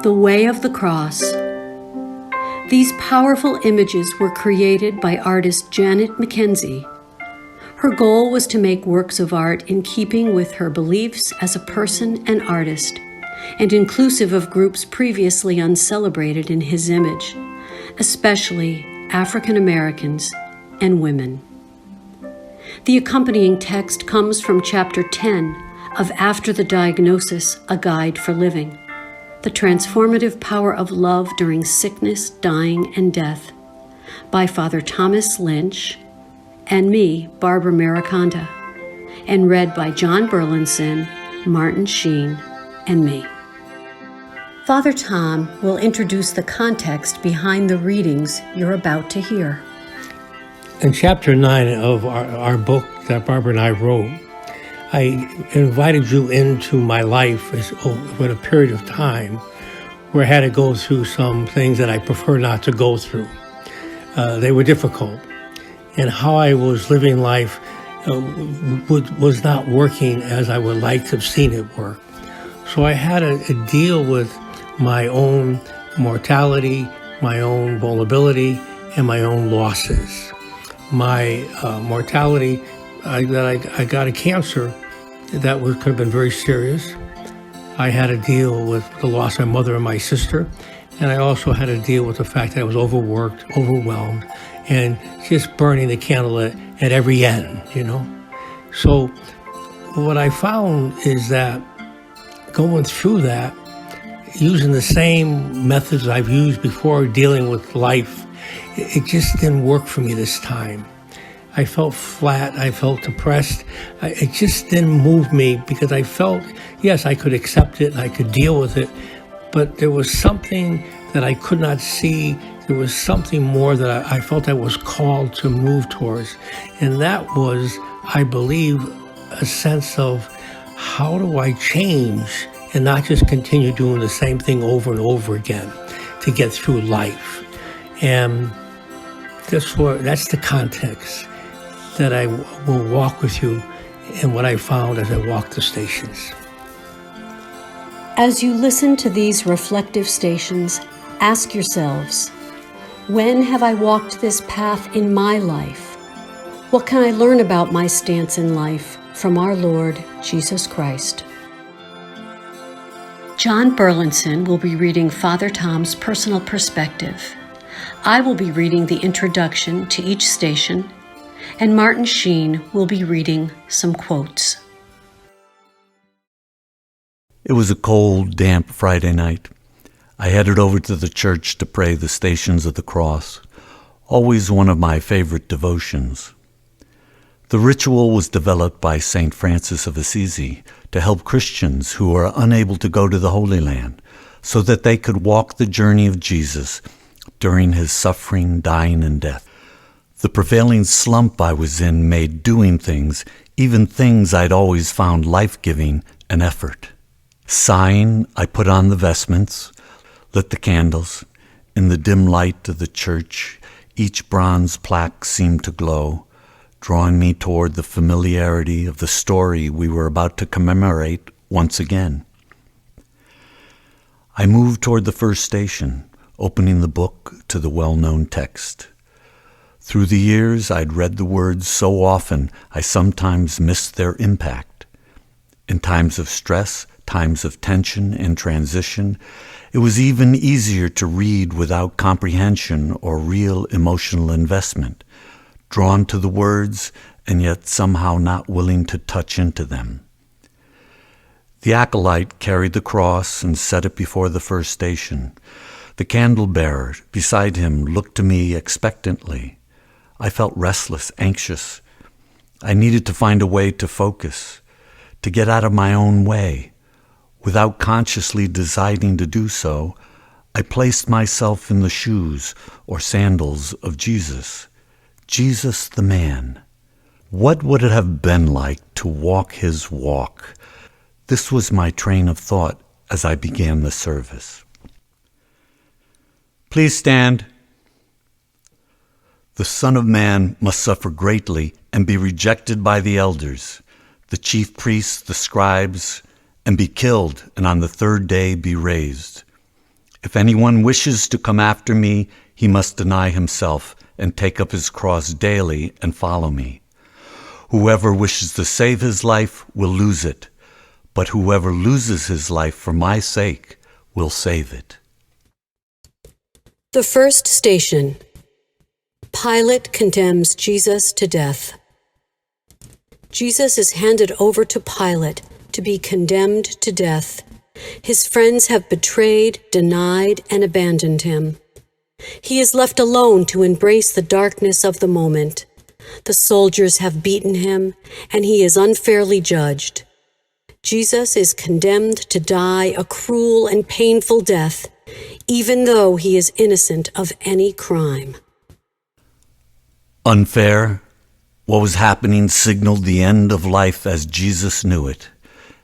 The Way of the Cross. These powerful images were created by artist Janet McKenzie. Her goal was to make works of art in keeping with her beliefs as a person and artist, and inclusive of groups previously uncelebrated in his image, especially African Americans and women. The accompanying text comes from Chapter 10 of After the Diagnosis, A Guide for Living, The Transformative Power of Love During Sickness, Dying, and Death, by Father Thomas Lynch and me, Barbara Mariconda, and read by John Burlinson, Martin Sheen, and me. Father Tom will introduce the context behind the readings you're about to hear. In Chapter 9 of our book that Barbara and I wrote, I invited you into my life over a period of time where I had to go through some things that I prefer not to go through. They were difficult. And how I was living life was not working as I would like to have seen it work. So I had to deal with my own mortality, my own vulnerability, and my own losses. My mortality, I got a cancer that could have been very serious. I had to deal with the loss of my mother and my sister, and I also had to deal with the fact that I was overworked, overwhelmed, and just burning the candle at every end, So what I found is that going through that, using the same methods I've used before dealing with life, it just didn't work for me this time. I felt flat, I felt depressed. It just didn't move me because I felt, yes, I could accept it, I could deal with it, but there was something that I could not see. There was something more that I felt I was called to move towards. And that was, I believe, a sense of how do I change and not just continue doing the same thing over and over again to get through life. And that's the context that I will walk with you and what I found as I walked the stations. As you listen to these reflective stations, ask yourselves, when have I walked this path in my life? What can I learn about my stance in life from our Lord Jesus Christ? John Burlinson will be reading Father Tom's personal perspective. I will be reading the introduction to each station, and Martin Sheen will be reading some quotes. It was a cold, damp Friday night. I headed over to the church to pray the Stations of the Cross, always one of my favorite devotions. The ritual was developed by St. Francis of Assisi to help Christians who are unable to go to the Holy Land so that they could walk the journey of Jesus during his suffering, dying, and death. The prevailing slump I was in made doing things, even things I'd always found life-giving, an effort. Sighing, I put on the vestments, lit the candles. In the dim light of the church, each bronze plaque seemed to glow, drawing me toward the familiarity of the story we were about to commemorate once again. I moved toward the first station, opening the book to the well-known text. Through the years, I'd read the words so often I sometimes missed their impact. In times of stress, times of tension and transition, it was even easier to read without comprehension or real emotional investment, drawn to the words and yet somehow not willing to touch into them. The acolyte carried the cross and set it before the first station. The candle-bearer beside him looked to me expectantly. I felt restless, anxious. I needed to find a way to focus, to get out of my own way. Without consciously deciding to do so, I placed myself in the shoes or sandals of Jesus. Jesus the man. What would it have been like to walk his walk? This was my train of thought as I began the service. Please stand. The Son of Man must suffer greatly and be rejected by the elders, the chief priests, the scribes, and be killed, and on the third day be raised. If anyone wishes to come after me, he must deny himself and take up his cross daily and follow me. Whoever wishes to save his life will lose it, but whoever loses his life for my sake will save it. The first station. Pilate condemns Jesus to death. Jesus is handed over to Pilate to be condemned to death. His friends have betrayed, denied, and abandoned him. He is left alone to embrace the darkness of the moment. The soldiers have beaten him, and he is unfairly judged. Jesus is condemned to die a cruel and painful death, even though he is innocent of any crime. Unfair? What was happening signaled the end of life as Jesus knew it.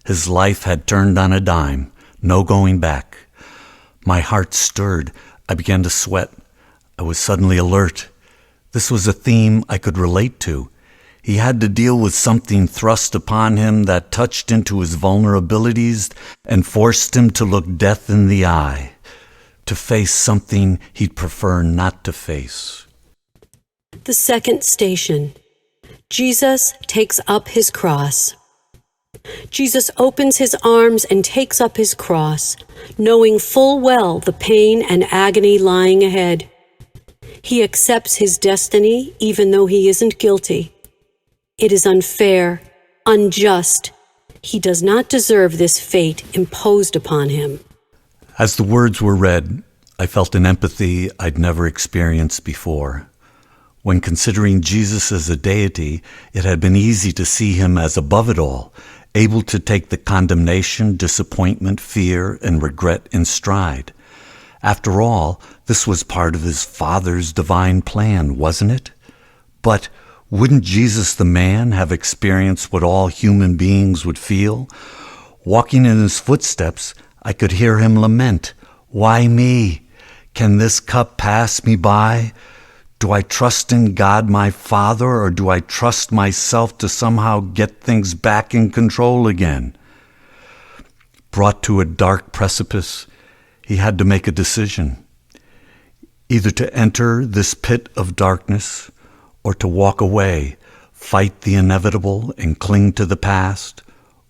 His life had turned on a dime, no going back. My heart stirred. I began to sweat. I was suddenly alert. This was a theme I could relate to. He had to deal with something thrust upon him that touched into his vulnerabilities and forced him to look death in the eye, to face something he'd prefer not to face. The second station. Jesus takes up his cross. Jesus opens his arms and takes up his cross, knowing full well the pain and agony lying ahead. He accepts his destiny even though he isn't guilty. It is unfair, unjust. He does not deserve this fate imposed upon him. As the words were read, I felt an empathy I'd never experienced before. When considering Jesus as a deity, it had been easy to see him as above it all, able to take the condemnation, disappointment, fear, and regret in stride. After all, this was part of his Father's divine plan, wasn't it? But wouldn't Jesus the man have experienced what all human beings would feel? Walking in his footsteps, I could hear him lament, "Why me? Can this cup pass me by? Do I trust in God my Father, or do I trust myself to somehow get things back in control again?" Brought to a dark precipice, he had to make a decision, either to enter this pit of darkness or to walk away, fight the inevitable and cling to the past,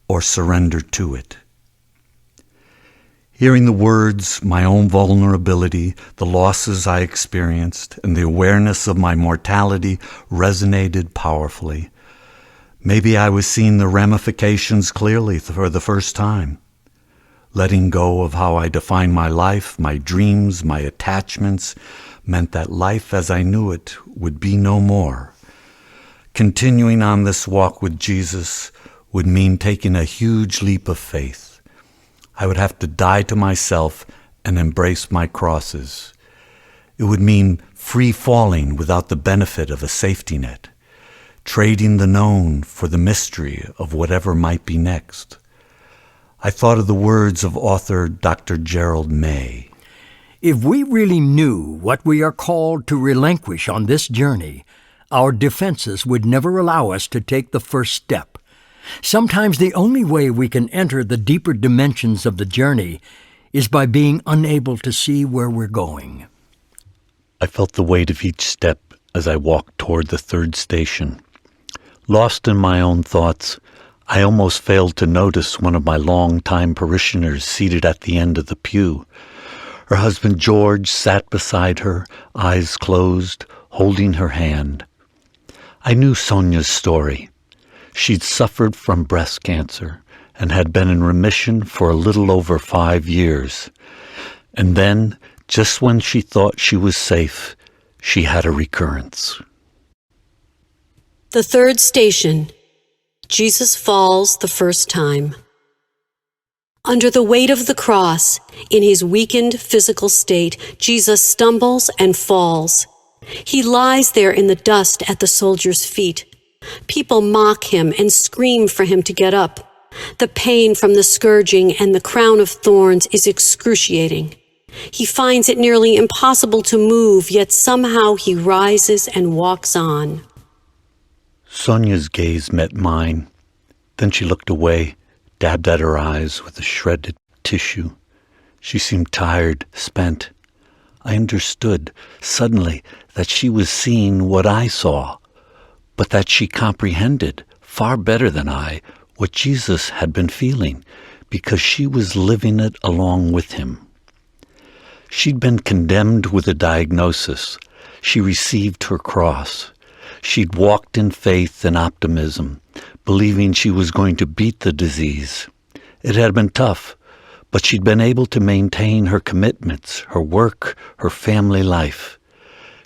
or surrender to it. Hearing the words, my own vulnerability, the losses I experienced, and the awareness of my mortality resonated powerfully. Maybe I was seeing the ramifications clearly for the first time. Letting go of how I defined my life, my dreams, my attachments, meant that life as I knew it would be no more. Continuing on this walk with Jesus would mean taking a huge leap of faith. I would have to die to myself and embrace my crosses. It would mean free falling without the benefit of a safety net, trading the known for the mystery of whatever might be next. I thought of the words of author Dr. Gerald May. If we really knew what we are called to relinquish on this journey, our defenses would never allow us to take the first step. Sometimes the only way we can enter the deeper dimensions of the journey is by being unable to see where we're going. I felt the weight of each step as I walked toward the third station. Lost in my own thoughts, I almost failed to notice one of my longtime parishioners seated at the end of the pew. Her husband George sat beside her, eyes closed, holding her hand. I knew Sonia's story. She'd suffered from breast cancer and had been in remission for a little over 5 years. And then, just when she thought she was safe, she had a recurrence. The third station. Jesus falls the first time. Under the weight of the cross, in his weakened physical state, Jesus stumbles and falls. He lies there in the dust at the soldiers' feet. People mock him and scream for him to get up. The pain from the scourging and the crown of thorns is excruciating. He finds it nearly impossible to move, yet somehow he rises and walks on. Sonia's gaze met mine. Then she looked away, dabbed at her eyes with a shredded tissue. She seemed tired, spent. I understood, suddenly, that she was seeing what I saw, but that she comprehended, far better than I, what Jesus had been feeling, because she was living it along with him. She'd been condemned with a diagnosis. She received her cross. She'd walked in faith and optimism, believing she was going to beat the disease. It had been tough, but she'd been able to maintain her commitments, her work, her family life.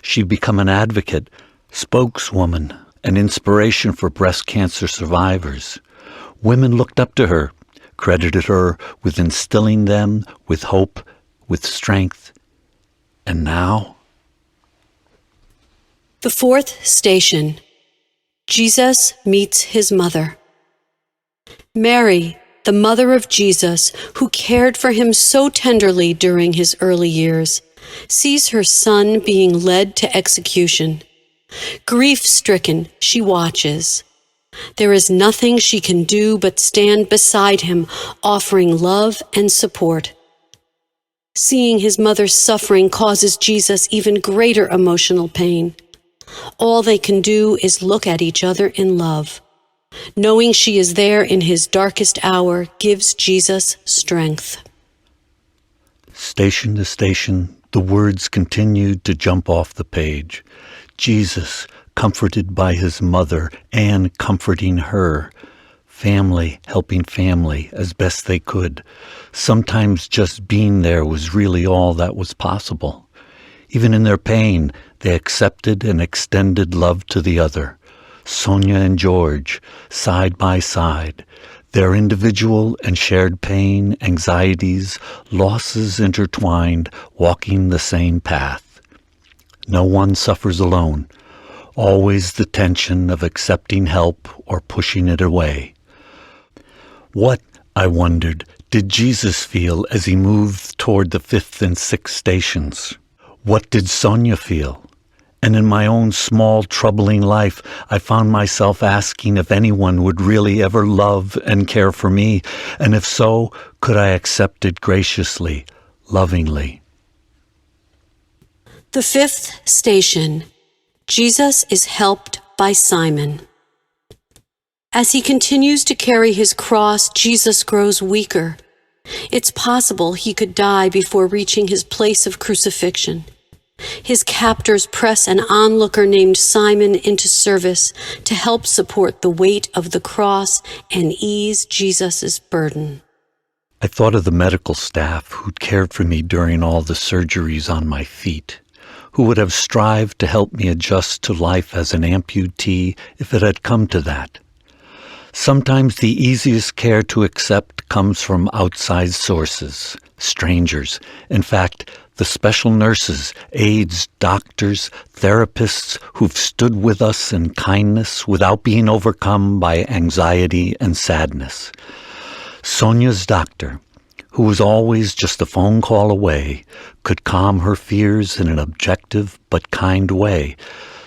She'd become an advocate, spokeswoman, an inspiration for breast cancer survivors. Women looked up to her, credited her with instilling them with hope, with strength. And now? The fourth station. Jesus meets his mother. Mary, the mother of Jesus, who cared for him so tenderly during his early years, sees her son being led to execution. Grief-stricken, she watches. There is nothing she can do but stand beside him, offering love and support. Seeing his mother's suffering causes Jesus even greater emotional pain. All they can do is look at each other in love. Knowing she is there in his darkest hour gives Jesus strength. Station to station, the words continued to jump off the page. Jesus, comforted by his mother and comforting her. Family helping family as best they could. Sometimes just being there was really all that was possible. Even in their pain, they accepted and extended love to the other. Sonia and George, side by side, their individual and shared pain, anxieties, losses intertwined, walking the same path. No one suffers alone. Always the tension of accepting help or pushing it away. What, I wondered, did Jesus feel as he moved toward the fifth and sixth stations? What did Sonia feel? And in my own small, troubling life, I found myself asking if anyone would really ever love and care for me, and if so, could I accept it graciously, lovingly? The fifth station. Jesus is helped by Simon. As he continues to carry his cross, Jesus grows weaker. It's possible he could die before reaching his place of crucifixion. His captors press an onlooker named Simon into service to help support the weight of the cross and ease Jesus' burden. I thought of the medical staff who'd cared for me during all the surgeries on my feet, who would have strived to help me adjust to life as an amputee if it had come to that. Sometimes the easiest care to accept comes from outside sources, strangers. In fact, the special nurses, aides, doctors, therapists who've stood with us in kindness without being overcome by anxiety and sadness. Sonia's doctor, who was always just a phone call away, could calm her fears in an objective but kind way,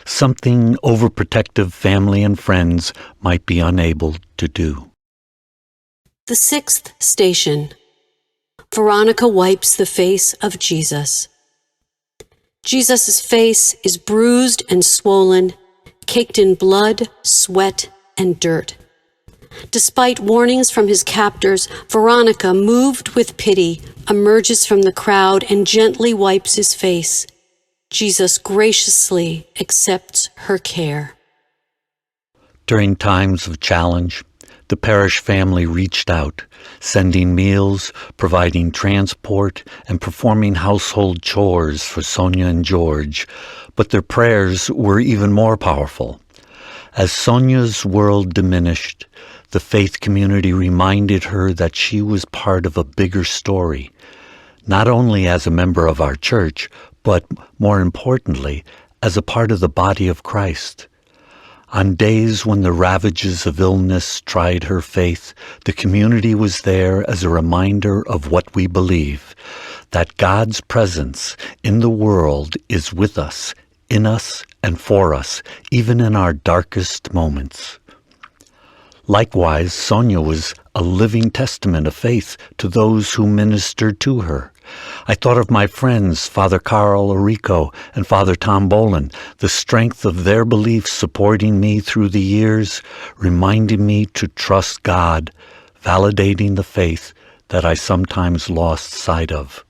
something overprotective family and friends might be unable to do. The sixth station. Veronica wipes the face of Jesus. Jesus' face is bruised and swollen, caked in blood, sweat, and dirt. Despite warnings from his captors, Veronica, moved with pity, emerges from the crowd and gently wipes his face. Jesus graciously accepts her care. During times of challenge, the parish family reached out, sending meals, providing transport, and performing household chores for Sonia and George, but their prayers were even more powerful. As Sonia's world diminished, the faith community reminded her that she was part of a bigger story, not only as a member of our church, but, more importantly, as a part of the body of Christ. On days when the ravages of illness tried her faith, the community was there as a reminder of what we believe, that God's presence in the world is with us, in us, and for us, even in our darkest moments. Likewise, Sonia was a living testament of faith to those who ministered to her. I thought of my friends, Father Carl Orico and Father Tom Bolin, the strength of their beliefs supporting me through the years, reminding me to trust God, validating the faith that I sometimes lost sight of.